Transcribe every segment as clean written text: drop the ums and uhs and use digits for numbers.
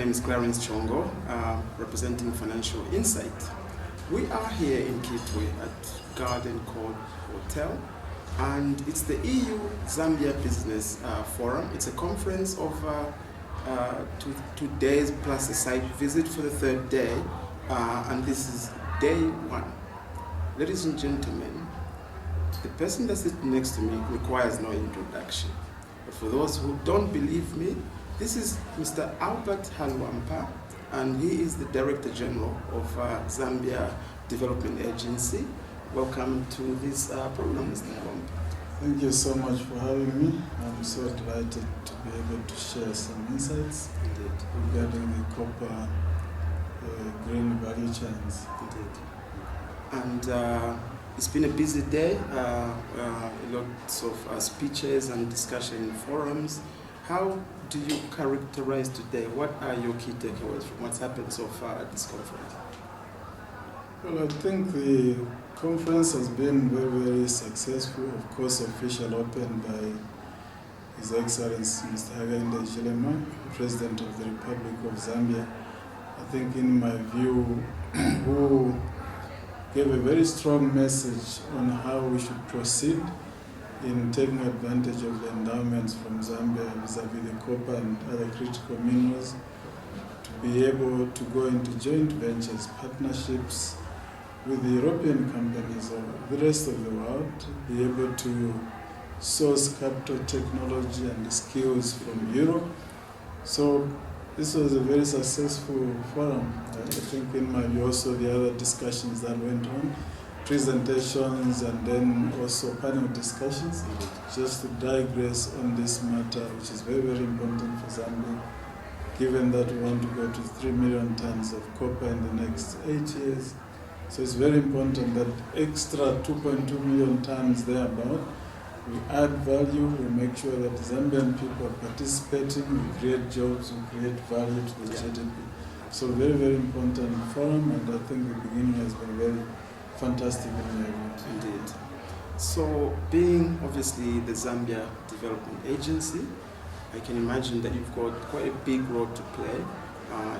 name is Lawrence Mwanza, representing Financial Insight. We are here in Kitwe at Garden Court Hotel, and it's the EUZBF Business Forum. It's a conference of 2 days plus a site visit for the third day, and this is day one. Ladies and gentlemen, the person that's sitting next to me requires no introduction. But for those who don't believe me, this is Mr. Albert Halwampa, and he is the Director General of Zambia Development Agency. Welcome to this program, Mr. Halwampa. Thank you so much for having me. I'm so delighted to be able to share some insights regarding the copper green value chains. Indeed. And it's been a busy day, lots of speeches and discussion forums. How do you characterize today? What are your key takeaways from what's happened so far at this conference? Well, I think the conference has been very, very successful. Of course, officially opened by His Excellency Mr. Hakainde Hichilema, President of the Republic of Zambia. I think, in my view, who gave a very strong message on how we should proceed in taking advantage of the endowments from Zambia vis-a-vis the copper and other critical minerals, to be able to go into joint ventures, partnerships with the European companies or the rest of the world, to be able to source capital, technology and skills from Europe. So this was a very successful forum. I think, in my view, also the other discussions that went on, presentations and then also panel discussions, just to digress on this matter, which is very, very important for Zambia, given that we want to go to 3 million tons of copper in the next 8 years. So it's very important that extra 2.2 million tons thereabout, we add value, we make sure that Zambian people are participating, we create jobs, we create value to the GDP. So very, very important forum, and I think the beginning has been very fantastic in my view. Indeed. So, being obviously the Zambia Development Agency, I can imagine that you've got quite a big role to play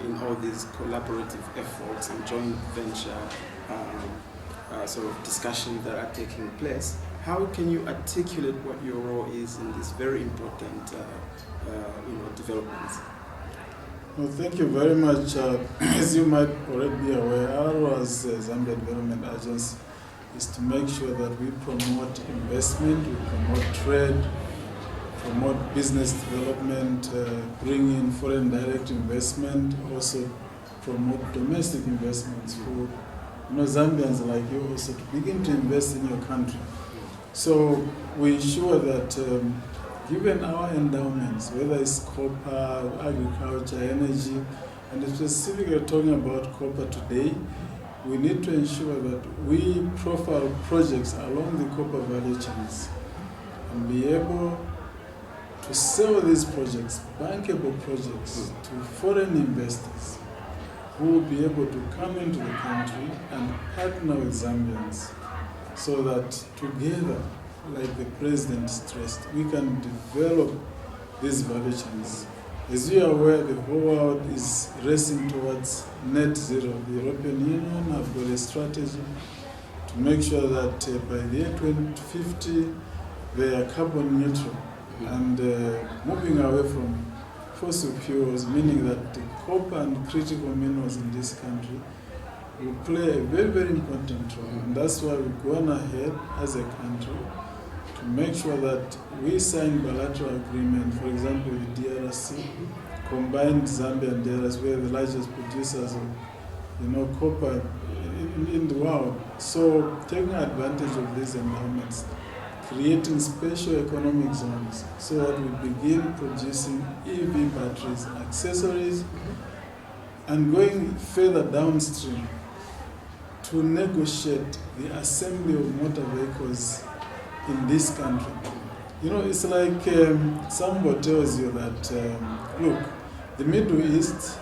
in all these collaborative efforts and joint venture sort of discussions that are taking place. How can you articulate what your role is in this very important developments? Well, thank you very much. As you might already be aware, our role as Zambia Development Agency is to make sure that we promote investment, we promote trade, promote business development, bring in foreign direct investment, also promote domestic investments for Zambians like you also to begin to invest in your country. So we ensure that given our endowments, whether it's copper, agriculture, energy, and specifically talking about copper today, we need to ensure that we profile projects along the copper value chains and be able to sell these projects, bankable projects, to foreign investors who will be able to come into the country and partner with Zambians, so that together, like the President stressed, we can develop these value chains. As you are aware, the whole world is racing towards net zero. The European Union have got a strategy to make sure that by the year 2050, they are carbon neutral and moving away from fossil fuels, meaning that the copper and critical minerals in this country will play a very, very important role. And that's why we've gone ahead as a country to make sure that we sign bilateral agreement, for example, with DRC, combined Zambia and DRC, we are the largest producers of copper in the world. So taking advantage of these endowments, creating special economic zones so that we begin producing EV batteries, accessories, and going further downstream to negotiate the assembly of motor vehicles in this country. It's like somebody tells you that, look, the Middle East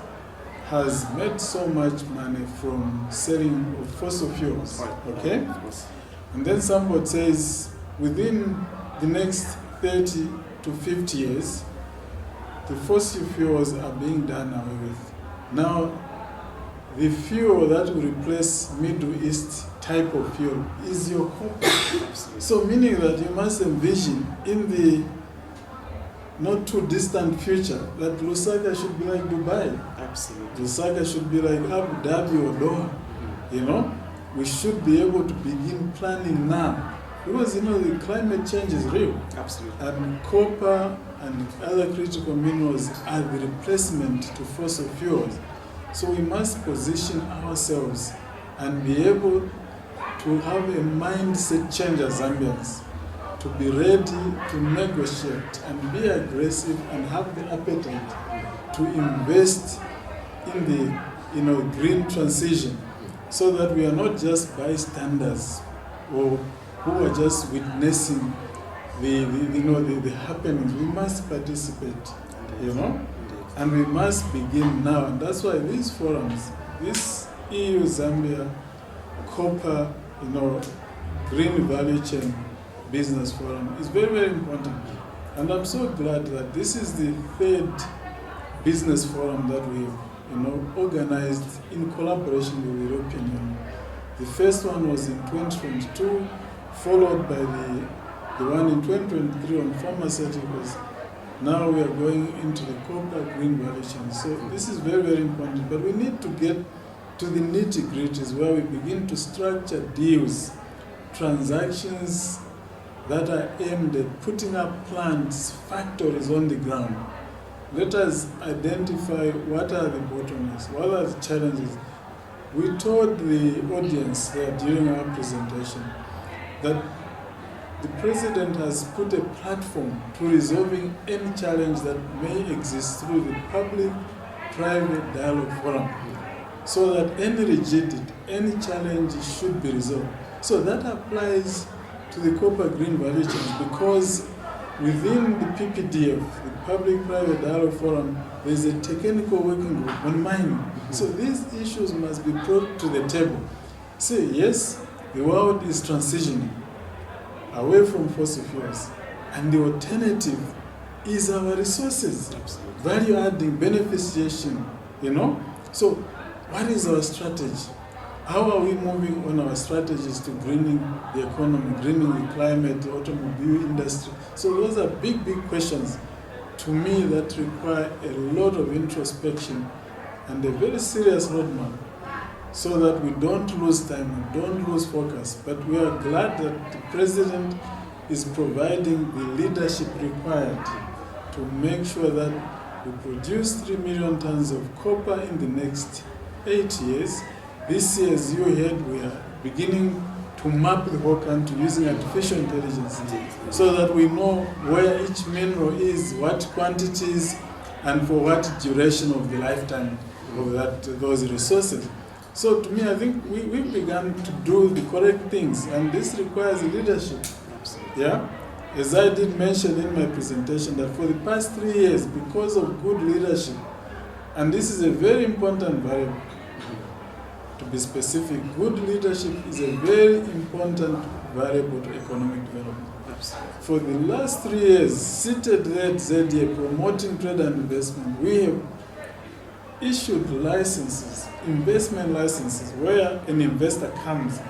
has made so much money from selling of fossil fuels, okay? And then somebody says, within the next 30 to 50 years, the fossil fuels are being done away with. Now, the fuel that will replace Middle East type of fuel is your copper. So meaning that you must envision in the not too distant future that Lusaka should be like Dubai. Absolutely. Lusaka should be like Abu Dhabi or Doha. You know, we should be able to begin planning now. Because, you know, the climate change is real. Absolutely. And copper and other critical minerals are the replacement to fossil fuels. So we must position ourselves and be able to have a mindset change as Zambians, to be ready to negotiate and be aggressive and have the appetite to invest in the, you know, green transition, so that we are not just bystanders or who are just witnessing the happenings. We must participate, you know, and we must begin now. And that's why these forums, this EU-Zambia Copper, you know, Green Value Chain Business Forum is very, very important. And I'm so glad that this is the third business forum that we've, you know, organized in collaboration with the European Union. The first one was in 2022, followed by the one in 2023 on pharmaceuticals. Now we are going into the copper green value chain. So this is very, very important. But we need to get to the nitty-gritties where we begin to structure deals, transactions that are aimed at putting up plants, factories on the ground. Let us identify what are the bottlenecks, what are the challenges. We told the audience there during our presentation that the President has put a platform to resolving any challenge that may exist through the public-private dialogue forum, so that any rigidity, any challenge should be resolved. So that applies to the copper green value chain, because within the PPDF, the Public-Private Dialogue Forum, there is a technical working group on mining. So these issues must be brought to the table. Say, yes, the world is transitioning away from fossil fuels, and the alternative is our resources, value-adding, beneficiation, you know? So what is our strategy? How are we moving on our strategies to greening the economy, greening the climate, the automobile industry? So those are big, big questions to me that require a lot of introspection and a very serious roadmap, so that we don't lose time, we don't lose focus. But we are glad that the President is providing the leadership required to make sure that we produce 3 million tons of copper in the next 8 years. This year, as you heard, we are beginning to map the whole country using artificial intelligence, so that we know where each mineral is, what quantities, and for what duration of the lifetime of those resources. So to me, I think we've begun to do the correct things, and this requires leadership. Yeah? As I did mention in my presentation, that for the past 3 years, because of good leadership, and this is a very important variable, to be specific, good leadership is a very important variable to economic development. For the last 3 years, seated there at ZDA promoting trade and investment, we have issued licenses, investment licenses, where an investor comes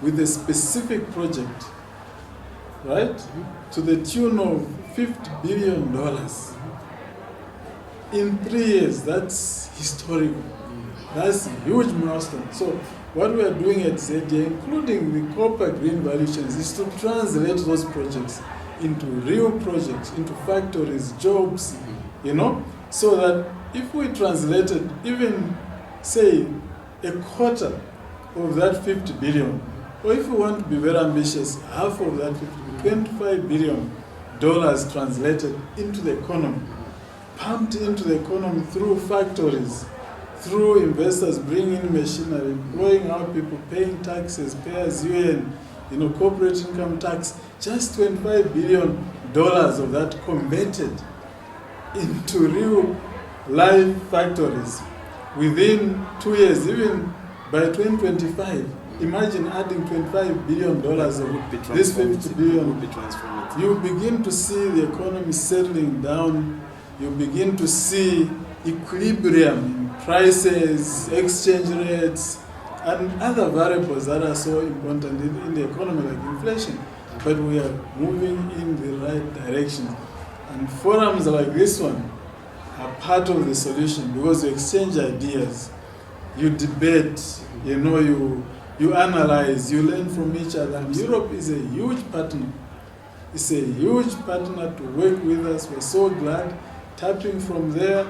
with a specific project, right, to the tune of $50 billion. In 3 years, that's historical. That's a huge milestone. So what we are doing at ZDA, including the copper green value chains, is to translate those projects into real projects, into factories, jobs, you know, so that if we translated even, say, a quarter of that 50 billion, or if we want to be very ambitious, half of that 25 billion dollars translated into the economy, pumped into the economy through factories, through investors bringing in machinery, employing our people, paying taxes, pay as you earn, you know, corporate income tax, just $25 billion of that converted into real live factories within 2 years, even by 2025. Imagine adding $25 billion of this 50 billion. You begin to see the economy settling down. You begin to see equilibrium in prices, exchange rates, and other variables that are so important in the economy, like inflation. But we are moving in the right direction. And forums like this one are part of the solution, because you exchange ideas, you debate, you analyze, you learn from each other. And Europe is a huge partner. It's a huge partner to work with us. We're so glad, tapping from there,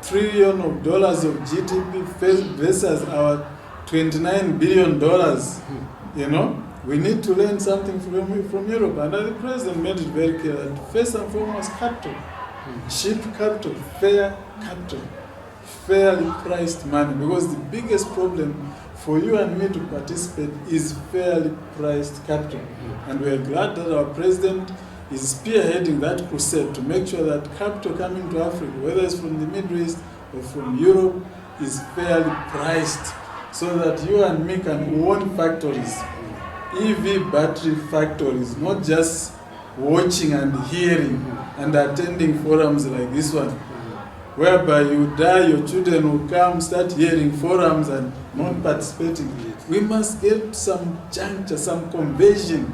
$1 trillion of GDP versus our $29 billion. We need to learn something from Europe. And the president made it very clear that first and foremost, capital, cheap capital, fair capital, fairly priced money. Because the biggest problem for you and me to participate is fairly priced capital. And we are glad that our president is spearheading that crusade to make sure that capital coming to Africa, whether it's from the Middle East or from Europe, is fairly priced, so that you and me can own factories, EV battery factories, not just watching and hearing and attending forums like this one, whereby you die, your children will come, start hearing forums and not participating. We must get some juncture, some conversion,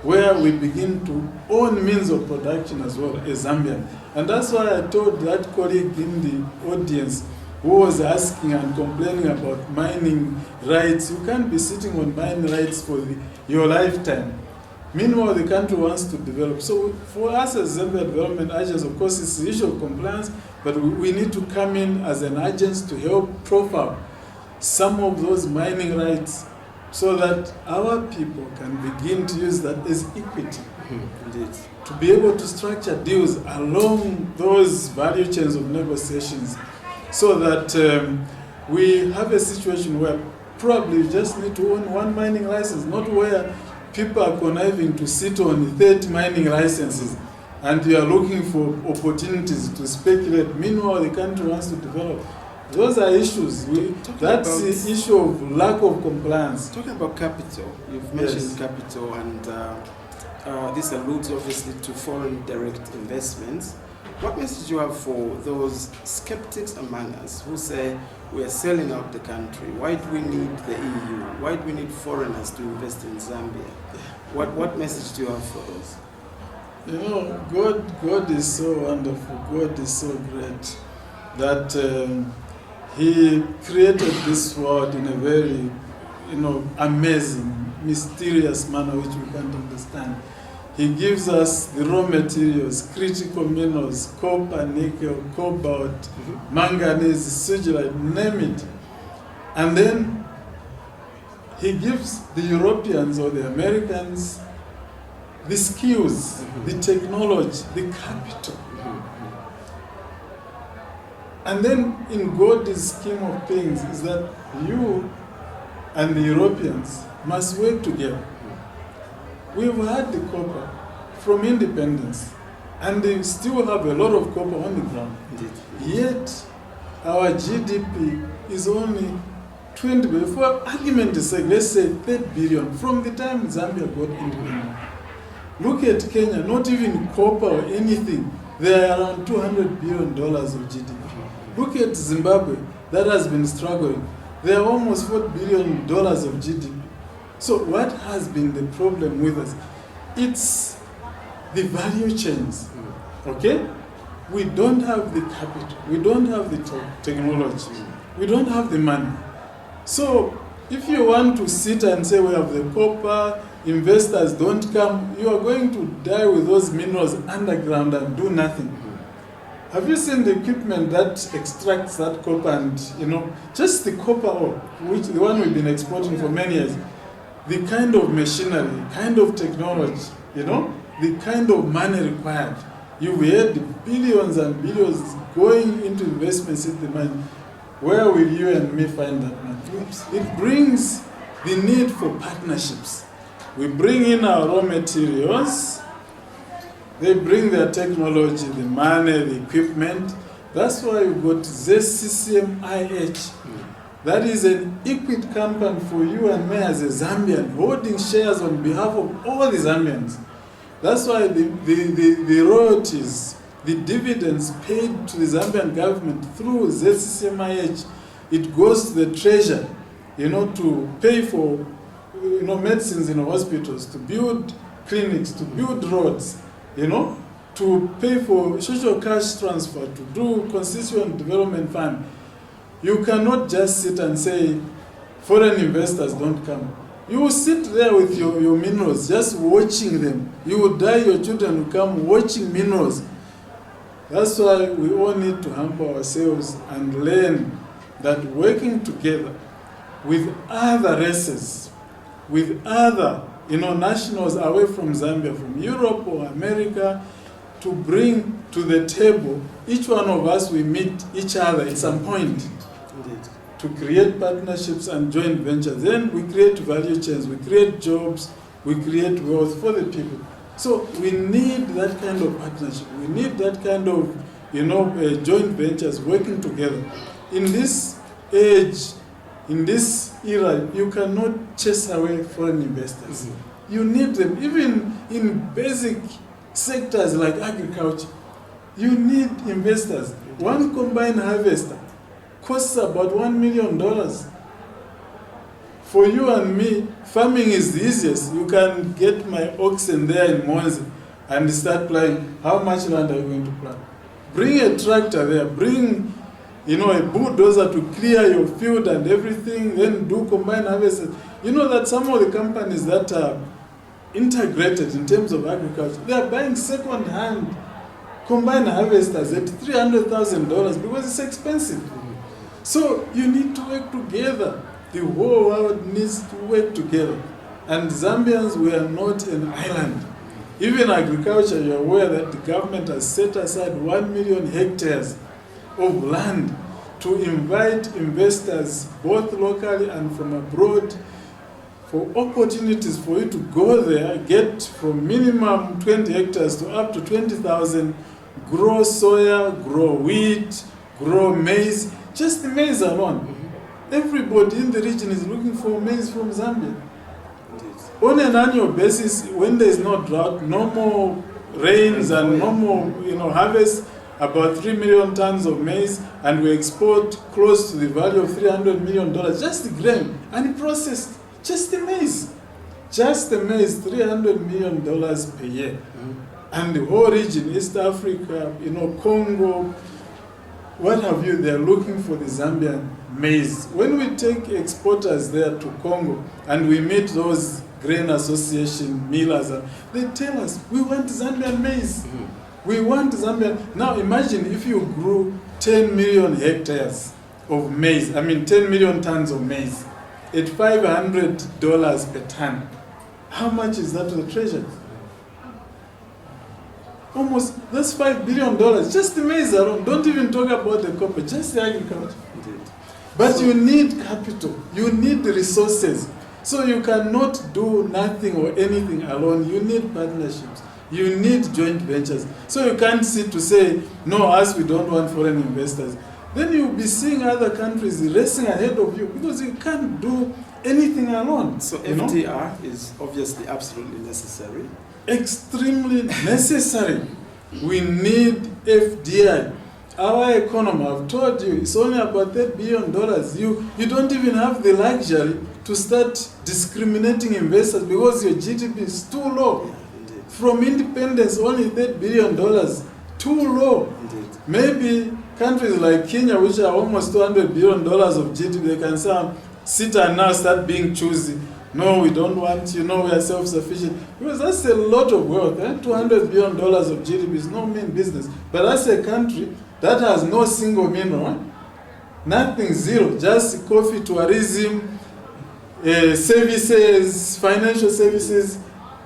where we begin to own means of production as well as Zambian. And that's why I told that colleague in the audience who was asking and complaining about mining rights, you can't be sitting on mining rights for your lifetime. Meanwhile, the country wants to develop. So for us as Zambia Development Agents, of course, it's the issue of compliance, but we need to come in as an agent to help profile some of those mining rights, so that our people can begin to use that as equity. Indeed. To be able to structure deals along those value chains of negotiations, so that we have a situation where probably you just need to own one mining license, not where people are conniving to sit on 30 mining licenses and you are looking for opportunities to speculate. Meanwhile, the country wants to develop. Those are issues. That's the issue of lack of compliance. Talking about capital, you've mentioned capital, and this alludes obviously to foreign direct investments. What message do you have for those skeptics among us who say we are selling out the country? Why do we need the EU? Why do we need foreigners to invest in Zambia? What message do you have for those? God is so wonderful. God is so great that He created this world in a very, amazing, mysterious manner which we can't understand. He gives us the raw materials, critical minerals, copper, nickel, cobalt, manganese, sugilite, name it. And then He gives the Europeans or the Americans the skills, the technology, the capital. And then in God's scheme of things is that you and the Europeans must work together. We've had the copper from independence, and they still have a lot of copper on the ground. Yet our GDP is only 20 billion. For argument's sake, let's say 30 billion from the time Zambia got independent. Look at Kenya, not even copper or anything. They are around $200 billion of GDP. Look at Zimbabwe, that has been struggling. They are almost $4 billion of GDP. So what has been the problem with us? It's the value chains, okay? We don't have the capital, we don't have the technology, we don't have the money. So if you want to sit and say we have the copper, investors don't come, you are going to die with those minerals underground and do nothing. Have you seen the equipment that extracts that copper and, just the copper ore, which the one we've been exporting for many years? The kind of machinery, kind of technology, the kind of money required. You've heard billions and billions going into investments in the money. Where will you and me find that money? It brings the need for partnerships. We bring in our raw materials, they bring their technology, the money, the equipment. That's why we've got ZCCMIH. That is an equity company for you and me as a Zambian, holding shares on behalf of all the Zambians. That's why the royalties, the dividends paid to the Zambian government through ZCCMIH, it goes to the treasury, to pay for, medicines in hospitals, to build clinics, to build roads, to pay for social cash transfer, to do constituent development fund. You cannot just sit and say, foreign investors don't come. You will sit there with your minerals, just watching them. You will die, your children will come watching minerals. That's why we all need to humble ourselves and learn that working together with other races, with other nationals away from Zambia, from Europe or America, to bring to the table, each one of us, we meet each other at some point. Indeed. To create partnerships and joint ventures. Then we create value chains, we create jobs, we create wealth for the people. So we need that kind of partnership. We need that kind of, joint ventures working together. In this age, in this era, you cannot chase away foreign investors. Mm-hmm. You need them, even in basic sectors like agriculture. You need investors. One combined harvester costs about $1 million. For you and me, farming is the easiest. You can get my oxen there in Mwanza and start planting. How much land are you going to plant? Bring a tractor there, bring a bulldozer to clear your field and everything, then do combined harvest. You know that some of the companies that are integrated in terms of agriculture, they are buying second-hand combined harvesters at $300,000 because it's expensive. So you need to work together. The whole world needs to work together. And Zambians, we are not an island. Even agriculture, you're aware that the government has set aside 1 million hectares of land to invite investors, both locally and from abroad, for opportunities for you to go there, get from minimum 20 hectares to up to 20,000, grow soya, grow wheat, grow maize. Just the maize alone. Everybody in the region is looking for maize from Zambia. On an annual basis, when there is no drought, no more rains and no more harvest, about 3 million tons of maize, and we export close to the value of $300 million, just the grain, unprocessed, just the maize. Just the maize, $300 million per year. Mm-hmm. And the whole region, East Africa, Congo, what have you, they're looking for the Zambian maize. When we take exporters there to Congo and we meet those grain association millers, they tell us, we want Zambian maize. Mm-hmm. We want Zambian. Now imagine if you grew 10 million hectares of maize, 10 million tons of maize, at $500 per ton. How much is that to the treasury? Almost, that's $5 billion. Just the maize alone. Don't even talk about the copper, just the agriculture. Indeed. But you need capital. You need the resources. So you cannot do nothing or anything alone. You need partnerships. You need joint ventures. So you can't sit to say, no, us, we don't want foreign investors. Then you'll be seeing other countries racing ahead of you because you can't do anything alone. So FDR is obviously absolutely necessary. Extremely necessary. We need FDI. Our economy, I've told you, it's only about $8 billion. You don't even have the luxury to start discriminating investors because your GDP is too low. Yeah, from independence, only $8 billion. Too low. Indeed. Maybe countries like Kenya, which are almost $200 billion of GDP, they can sit and now start being choosy. No, we don't want, we are self-sufficient. Because that's a lot of wealth. $200 billion of GDP is no mean business. But that's a country that has no single mineral. Nothing, zero. Just coffee, tourism, services, financial services.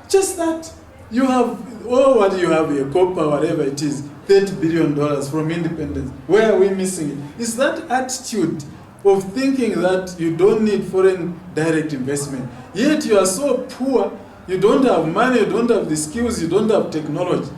Just that. You have, what you have here, copper, whatever it is, $30 billion from independence. Where are we missing it? It's that attitude of thinking that you don't need foreign direct investment. Yet you are so poor, you don't have money, you don't have the skills, you don't have technology.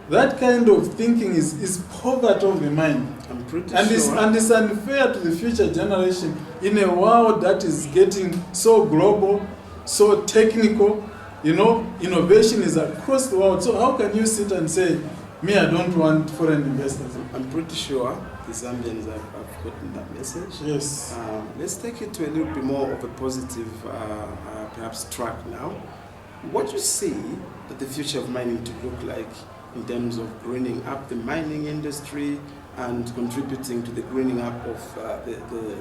That kind of thinking is poverty of the mind. I'm pretty and sure. It's unfair to the future generation in a world that is getting so global, so technical. Innovation is across the world. So how can you sit and say, Me, I don't want foreign investors. I'm pretty sure the Zambians have gotten that message. Yes. Let's take it to a little bit more of a positive, perhaps, track now. What do you see that the future of mining to look like in terms of greening up the mining industry and contributing to the greening up of the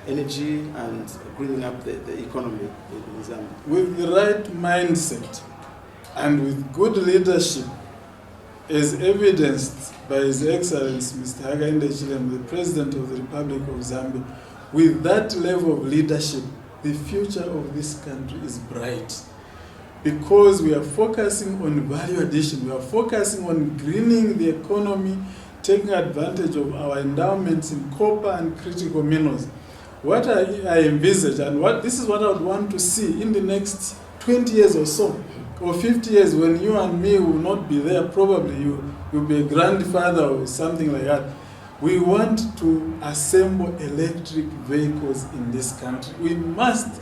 energy and greening up the economy in Zambia? With the right mindset and with good leadership, as evidenced by His Excellency Mr. Hakainde Hichilema, the President of the Republic of Zambia, with that level of leadership, the future of this country is bright. Because we are focusing on value addition, we are focusing on greening the economy, taking advantage of our endowments in copper and critical minerals. What I envisage, and this is what I would want to see in the next 20 years or so, or 50 years, when you and me will not be there, probably you'll be a grandfather or something like that. We want to assemble electric vehicles in this country. We must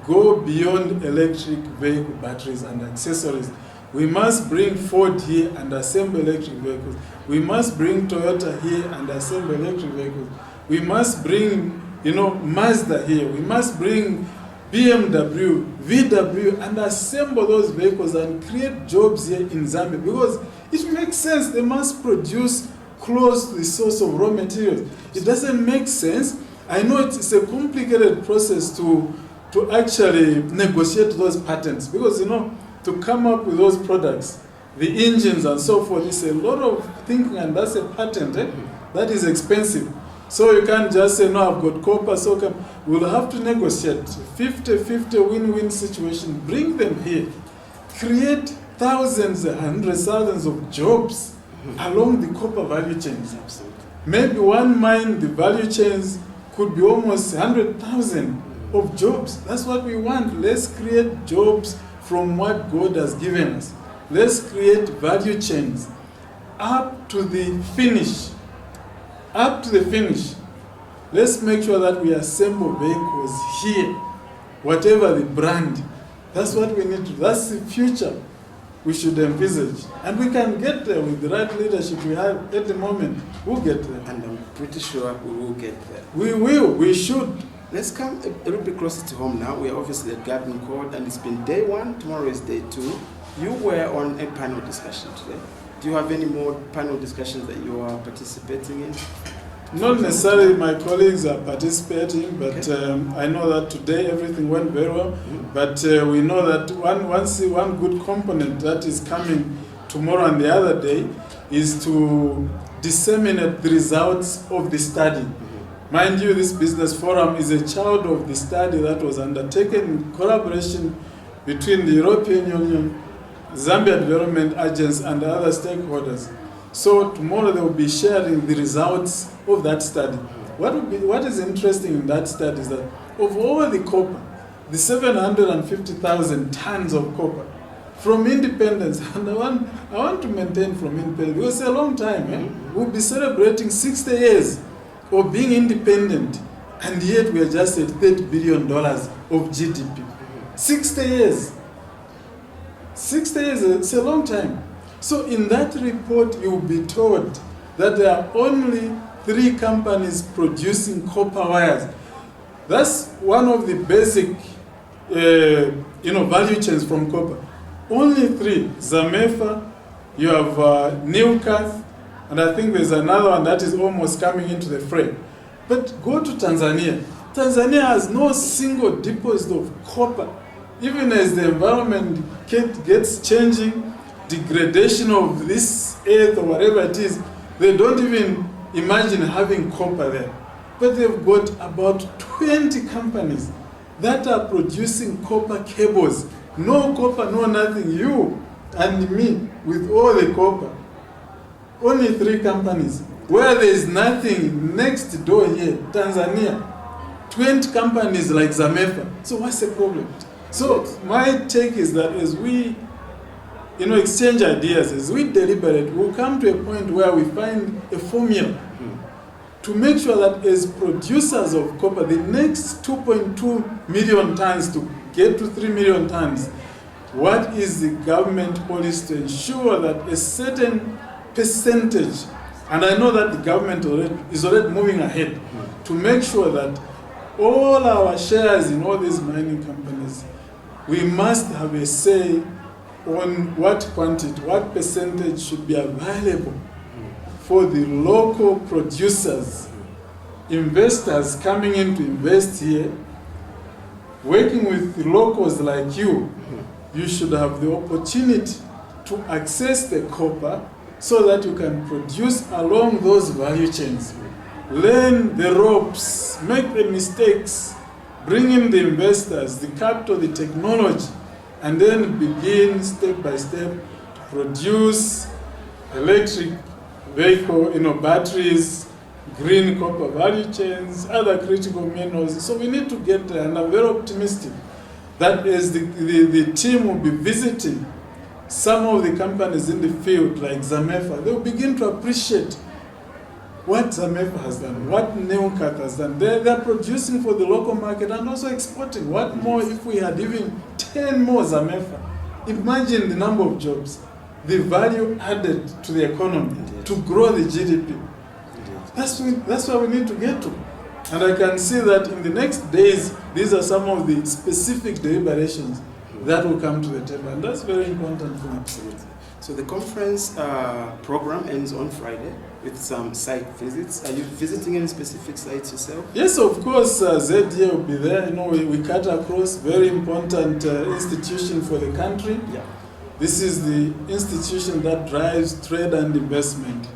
go beyond electric vehicle batteries and accessories. We must bring Ford here and assemble electric vehicles. We must bring Toyota here and assemble electric vehicles. We must bring, Mazda here. We must bring BMW, VW, and assemble those vehicles and create jobs here in Zambia, because it makes sense. They must produce close to the source of raw materials. It doesn't make sense. I know it's a complicated process to actually negotiate those patents, because to come up with those products, the engines and so forth, is a lot of thinking, and that's a patent that is expensive. So you can't just say, no, I've got copper, so we'll have to negotiate 50-50 win-win situation, bring them here, create thousands, hundreds, thousands of jobs along the copper value chains. Maybe one mine, the value chains could be almost 100,000 of jobs. That's what we want. Let's create jobs from what God has given us. Let's create value chains up to the finish. Up to the finish. Let's make sure that we assemble vehicles here, whatever the brand. That's what we need to do. That's the future we should envisage. And we can get there with the right leadership we have at the moment. We'll get there. And I'm pretty sure we will get there. We will. We should. Let's come a little bit closer to home now. We are obviously at Garden Court, and it's been day 1. Tomorrow is day 2. You were on a panel discussion today. Do you have any more panel discussions that you are participating in? Not necessarily my colleagues are participating, but I know that today everything went very well. But we know that one good component that is coming tomorrow and the other day is to disseminate the results of the study. Mind you, this business forum is a child of the study that was undertaken in collaboration between the European Union, Zambia Development Agency, and other stakeholders. So tomorrow they will be sharing the results of that study. What is interesting in that study is that of all the copper, the 750,000 tons of copper from independence, and I want to maintain from independence because it's a long time. We'll be celebrating 60 years of being independent, and yet we are just at $30 billion of GDP. 60 years. 60 years, it's a long time. So in that report, you will be told that there are only 3 companies producing copper wires. That's one of the basic value chains from copper. Only 3. Zamefa, you have Newcastle, and I think there's another one that is almost coming into the fray. But go to Tanzania. Tanzania has no single deposit of copper. Even as the environment gets changing, degradation of this earth or whatever it is, they don't even imagine having copper there. But they've got about 20 companies that are producing copper cables. No copper, no nothing. You and me with all the copper. Only 3 companies. Where there is nothing next door here, Tanzania. 20 companies like Zamefa. So what's the problem? So my take is that as we exchange ideas, as we deliberate, we'll come to a point where we find a formula to make sure that as producers of copper, the next 2.2 million tons to get to 3 million tons, what is the government policy to ensure that a certain percentage, and I know that the government is already moving ahead to make sure that all our shares in all these mining companies, we must have a say on what quantity, what percentage should be available for the local producers, investors coming in to invest here, working with the locals like you. You should have the opportunity to access the copper so that you can produce along those value chains. Learn the ropes, make the mistakes, bring in the investors, the capital, the technology, and then begin step by step to produce electric vehicle, batteries, green copper value chains, other critical minerals. So we need to get there, and I'm very optimistic that as the team will be visiting some of the companies in the field, like Zamefa, they will begin to appreciate what Zamefa has done, what Neocat has done. They're producing for the local market and also exporting. What more if we had even 10 more Zamefa? Imagine the number of jobs, the value added to the economy, to grow the GDP. That's where we need to get to. And I can see that in the next days, these are some of the specific deliberations that will come to the table. And that's very important for me. Absolutely. So the conference program ends on Friday with some site visits. Are you visiting any specific sites yourself? Yes, of course, ZDA will be there. We cut across very important institution for the country. Yeah. This is the institution that drives trade and investment.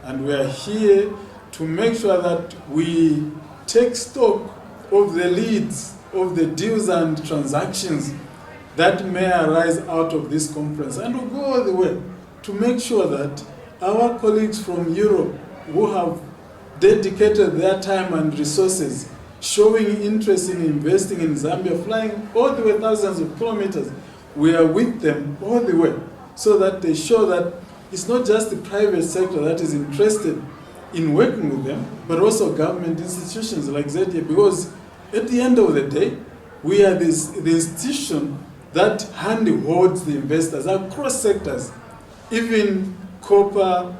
And we are here to make sure that we take stock of the leads, of the deals and transactions that may arise out of this conference. And we'll go all the way to make sure that our colleagues from Europe who have dedicated their time and resources, showing interest in investing in Zambia, flying all the way thousands of kilometers, we are with them all the way so that they show that it's not just the private sector that is interested in working with them, but also government institutions like ZDA, because at the end of the day, we are the institution that hand-holds the investors across sectors, even copper,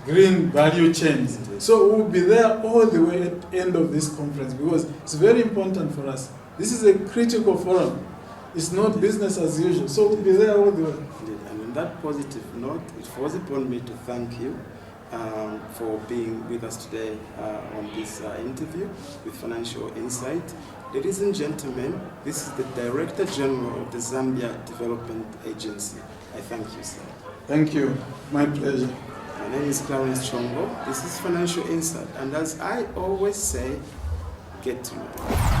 green value chains. So we'll be there all the way at the end of this conference because it's very important for us. This is a critical forum. It's not business as usual. So we'll be there all the way. And on that positive note, it falls upon me to thank you for being with us today on this interview with Financial Insight. Ladies and gentlemen, this is the Director General of the Zambia Development Agency. I thank you, sir. Thank you. My pleasure. My name is Lawrence Mwanza. This is Financial Insight. And as I always say, get to know.